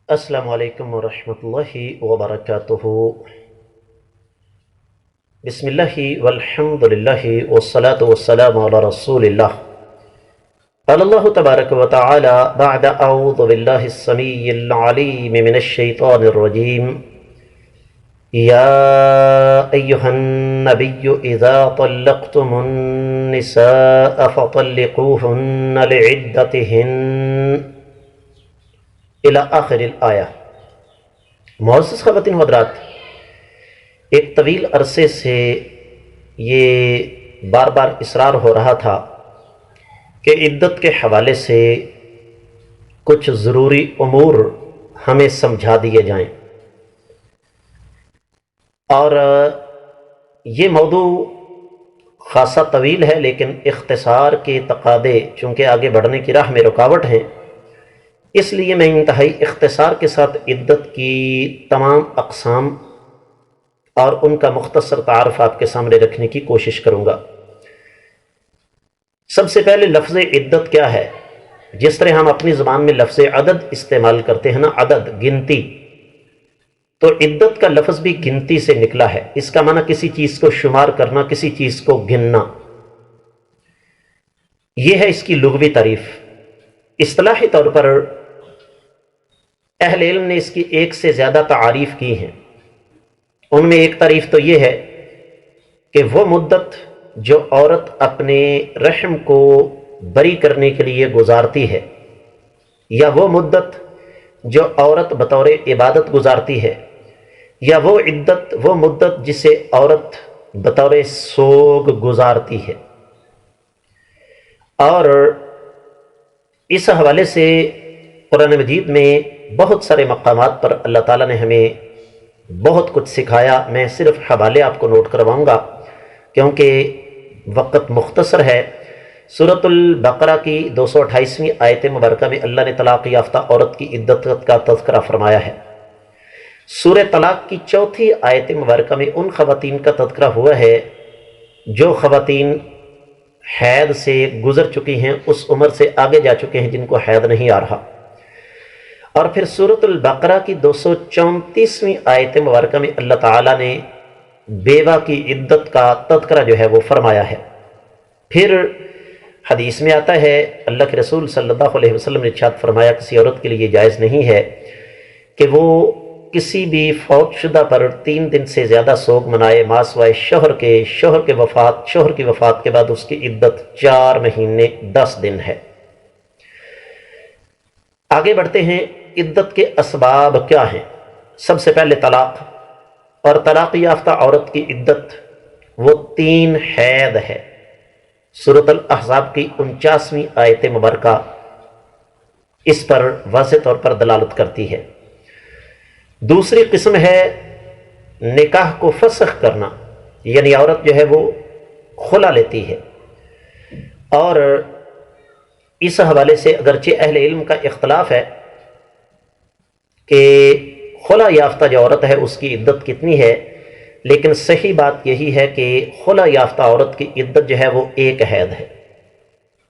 السلام علیکم ورحمۃ اللہ وبرکاتہ۔ بسم اللہ والحمد للہ والصلاة والسلام علی رسول اللہ۔ قال اللہ تبارک و تعالی بعد اعوذ باللہ السمیع العلیم من الشیطان الرجیم یا ایہا النبی اذا طلقتم النساء فطلقوہن لعدتہن الی آخر الآیہ۔ معزز خواتین و حضرات، ایک طویل عرصے سے یہ بار بار اصرار ہو رہا تھا کہ عدت کے حوالے سے کچھ ضروری امور ہمیں سمجھا دیے جائیں، اور یہ موضوع خاصا طویل ہے، لیکن اختصار کے تقاضے چونکہ آگے بڑھنے کی راہ میں رکاوٹ ہیں، اس لیے میں انتہائی اختصار کے ساتھ عدت کی تمام اقسام اور ان کا مختصر تعارف آپ کے سامنے رکھنے کی کوشش کروں گا۔ سب سے پہلے لفظ عدت کیا ہے؟ جس طرح ہم اپنی زبان میں لفظ عدد استعمال کرتے ہیں نا، عدد گنتی، تو عدت کا لفظ بھی گنتی سے نکلا ہے۔ اس کا معنی کسی چیز کو شمار کرنا، کسی چیز کو گننا، یہ ہے اس کی لغوی تعریف۔ اصطلاحی طور پر اہل علم نے اس کی ایک سے زیادہ تعاریف کی ہیں۔ ان میں ایک تعریف تو یہ ہے کہ وہ مدت جو عورت اپنے رحم کو بری کرنے کے لیے گزارتی ہے، یا وہ مدت جو عورت بطور عبادت گزارتی ہے، یا وہ عدت، وہ مدت جسے عورت بطور سوگ گزارتی ہے۔ اور اس حوالے سے قرآن مجید میں بہت سارے مقامات پر اللہ تعالیٰ نے ہمیں بہت کچھ سکھایا۔ میں صرف حوالے آپ کو نوٹ کرواؤں گا کیونکہ وقت مختصر ہے۔ سورۃ البقرہ کی 228ویں آیت مبارکہ میں اللہ نے طلاق یافتہ عورت کی عدت کا تذکرہ فرمایا ہے۔ سورہ طلاق کی 4تھی آیت مبارکہ میں ان خواتین کا تذکرہ ہوا ہے جو خواتین حید سے گزر چکی ہیں، اس عمر سے آگے جا چکے ہیں جن کو حید نہیں آ رہا۔ اور پھر سورۃ البقرہ کی 234ویں آیت مبارکہ میں اللہ تعالیٰ نے بیوہ کی عدت کا تذکرہ جو ہے وہ فرمایا ہے۔ پھر حدیث میں آتا ہے، اللہ کے رسول صلی اللہ علیہ وسلم نے ارشاد فرمایا، کسی عورت کے لیے جائز نہیں ہے کہ وہ کسی بھی فوت شدہ پر 3 دن سے زیادہ سوگ منائے ما سوائے شوہر کی وفات کے بعد اس کی عدت 4 مہینے 10 دن ہے۔ آگے بڑھتے ہیں، عدت کے اسباب کیا ہیں؟ سب سے پہلے طلاق، اور طلاق یافتہ عورت کی عدت وہ 3 حید ہے۔ سورۃ الاحزاب کی 49ویں آیت مبارکہ اس پر واضح طور پر دلالت کرتی ہے۔ دوسری قسم ہے نکاح کو فسخ کرنا، یعنی عورت جو ہے وہ خلا لیتی ہے، اور اس حوالے سے اگرچہ اہل علم کا اختلاف ہے کہ خلا یافتہ جو عورت ہے اس کی عدت کتنی ہے، لیکن صحیح بات یہی ہے کہ خلا یافتہ عورت کی عدت جو ہے وہ 1 حید ہے۔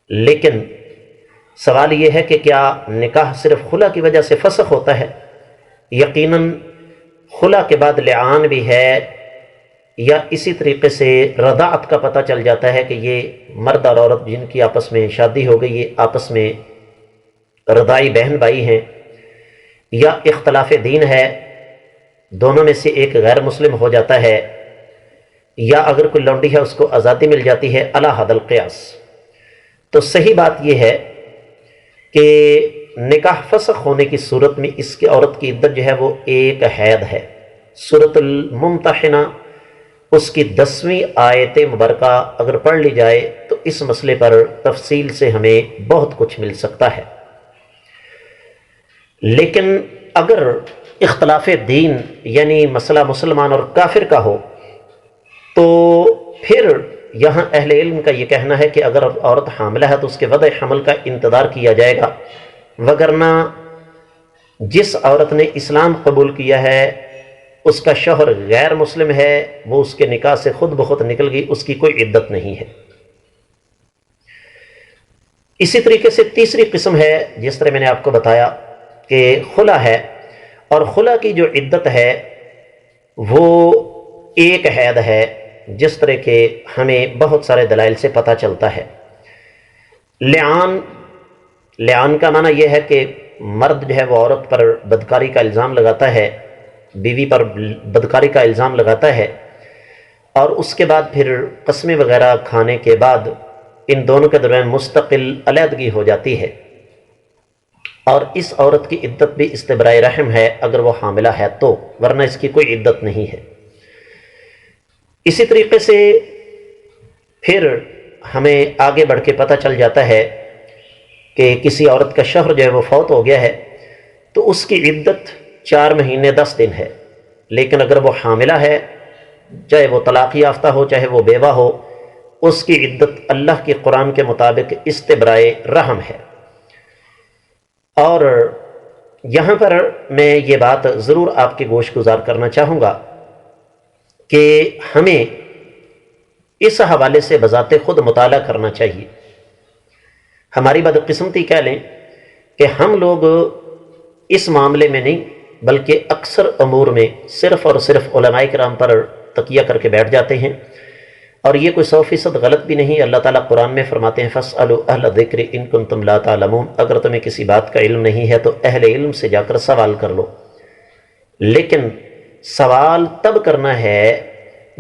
لیکن سوال یہ ہے کہ کیا نکاح صرف خلا کی وجہ سے فسخ ہوتا ہے؟ یقیناً خلا کے بعد لعان بھی ہے، یا اسی طریقے سے رضاعت کا پتہ چل جاتا ہے کہ یہ مرد اور عورت جن کی آپس میں شادی ہو گئی، یہ آپس میں رضاعی بہن بھائی ہیں، یا اختلاف دین ہے، دونوں میں سے ایک غیر مسلم ہو جاتا ہے، یا اگر کوئی لونڈی ہے اس کو آزادی مل جاتی ہے علی حد القیاس۔ تو صحیح بات یہ ہے کہ نکاح فسخ ہونے کی صورت میں اس کی عورت کی عدت جو ہے وہ 1 حید ہے۔ سورۃ الممتحنہ اس کی 10ویں آیت مبارکہ اگر پڑھ لی جائے تو اس مسئلے پر تفصیل سے ہمیں بہت کچھ مل سکتا ہے۔ لیکن اگر اختلاف دین یعنی مسئلہ مسلمان اور کافر کا ہو تو پھر یہاں اہل علم کا یہ کہنا ہے کہ اگر عورت حاملہ ہے تو اس کے وضع حمل کا انتظار کیا جائے گا، وگرنہ جس عورت نے اسلام قبول کیا ہے اس کا شوہر غیر مسلم ہے، وہ اس کے نکاح سے خود بخود نکل گئی، اس کی کوئی عدت نہیں ہے۔ اسی طریقے سے تیسری قسم ہے، جس طرح میں نے آپ کو بتایا کہ خلا ہے، اور خلا کی جو عدت ہے وہ ایک حید ہے، جس طرح کہ ہمیں بہت سارے دلائل سے پتہ چلتا ہے۔ لعان کا معنی یہ ہے کہ مرد جو ہے وہ عورت پر بدکاری کا الزام لگاتا ہے، بیوی پر بدکاری کا الزام لگاتا ہے، اور اس کے بعد پھر قسمیں وغیرہ کھانے کے بعد ان دونوں کے درمیان مستقل علیحدگی ہو جاتی ہے، اور اس عورت کی عدت بھی استبراء رحم ہے اگر وہ حاملہ ہے تو، ورنہ اس کی کوئی عدت نہیں ہے۔ اسی طریقے سے پھر ہمیں آگے بڑھ کے پتہ چل جاتا ہے کہ کسی عورت کا شوہر جو ہے وہ فوت ہو گیا ہے تو اس کی عدت 4 مہینے 10 دن ہے، لیکن اگر وہ حاملہ ہے، چاہے وہ طلاق یافتہ ہو چاہے وہ بیوہ ہو، اس کی عدت اللہ کے قرآن کے مطابق استبراء رحم ہے۔ اور یہاں پر میں یہ بات ضرور آپ کے گوش گزار کرنا چاہوں گا کہ ہمیں اس حوالے سے بذات خود مطالعہ کرنا چاہیے۔ ہماری بدقسمتی کہہ لیں کہ ہم لوگ اس معاملے میں نہیں بلکہ اکثر امور میں صرف اور صرف علماء کرام پر تکیہ کر کے بیٹھ جاتے ہیں، اور یہ کوئی 100% غلط بھی نہیں۔ اللہ تعالیٰ قرآن میں فرماتے ہیں فَاسْأَلُوا أَهْلَ الذِّكْرِ إِن كُنتُمْ لَا تَعْلَمُونَ، اگر تمہیں کسی بات کا علم نہیں ہے تو اہل علم سے جا کر سوال کر لو۔ لیکن سوال تب کرنا ہے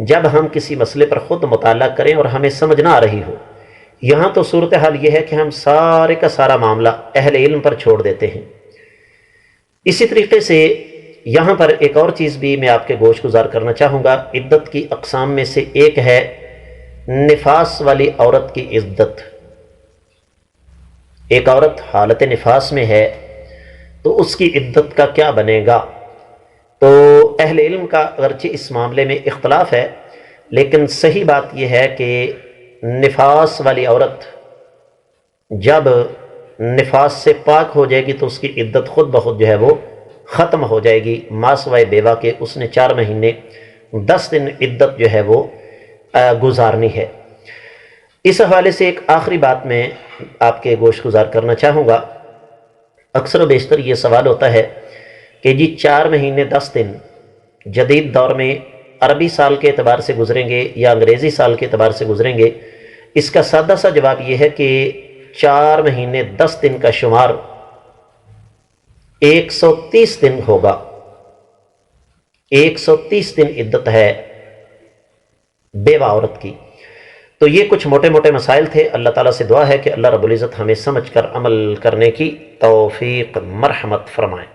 جب ہم کسی مسئلے پر خود مطالعہ کریں اور ہمیں سمجھ نہ آ رہی ہو۔ یہاں تو صورتحال یہ ہے کہ ہم سارے کا سارا معاملہ اہل علم پر چھوڑ دیتے ہیں۔ اسی طریقے سے یہاں پر ایک اور چیز بھی میں آپ کے گوش گزار کرنا چاہوں گا۔ عدت کی اقسام میں سے ایک ہے نفاس والی عورت کی عدت۔ ایک عورت حالت نفاس میں ہے تو اس کی عدت کا کیا بنے گا؟ تو اہل علم کا اگرچہ اس معاملے میں اختلاف ہے، لیکن صحیح بات یہ ہے کہ نفاس والی عورت جب نفاس سے پاک ہو جائے گی تو اس کی عدت خود بخود جو ہے وہ ختم ہو جائے گی، ما سوائے بیوہ کے اس نے 4 مہینے 10 دن عدت جو ہے وہ گزارنی ہے۔ اس حوالے سے ایک آخری بات میں آپ کے گوش گزار کرنا چاہوں گا۔ اکثر و بیشتر یہ سوال ہوتا ہے کہ جی 4 مہینے 10 دن جدید دور میں عربی سال کے اعتبار سے گزریں گے یا انگریزی سال کے اعتبار سے گزریں گے؟ اس کا سادہ سا جواب یہ ہے کہ 4 مہینے 10 دن کا شمار 130 دن ہوگا۔ 130 دن عدت ہے بیوہ عورت کی۔ تو یہ کچھ موٹے موٹے مسائل تھے۔ اللہ تعالیٰ سے دعا ہے کہ اللہ رب العزت ہمیں سمجھ کر عمل کرنے کی توفیق مرحمت فرمائے۔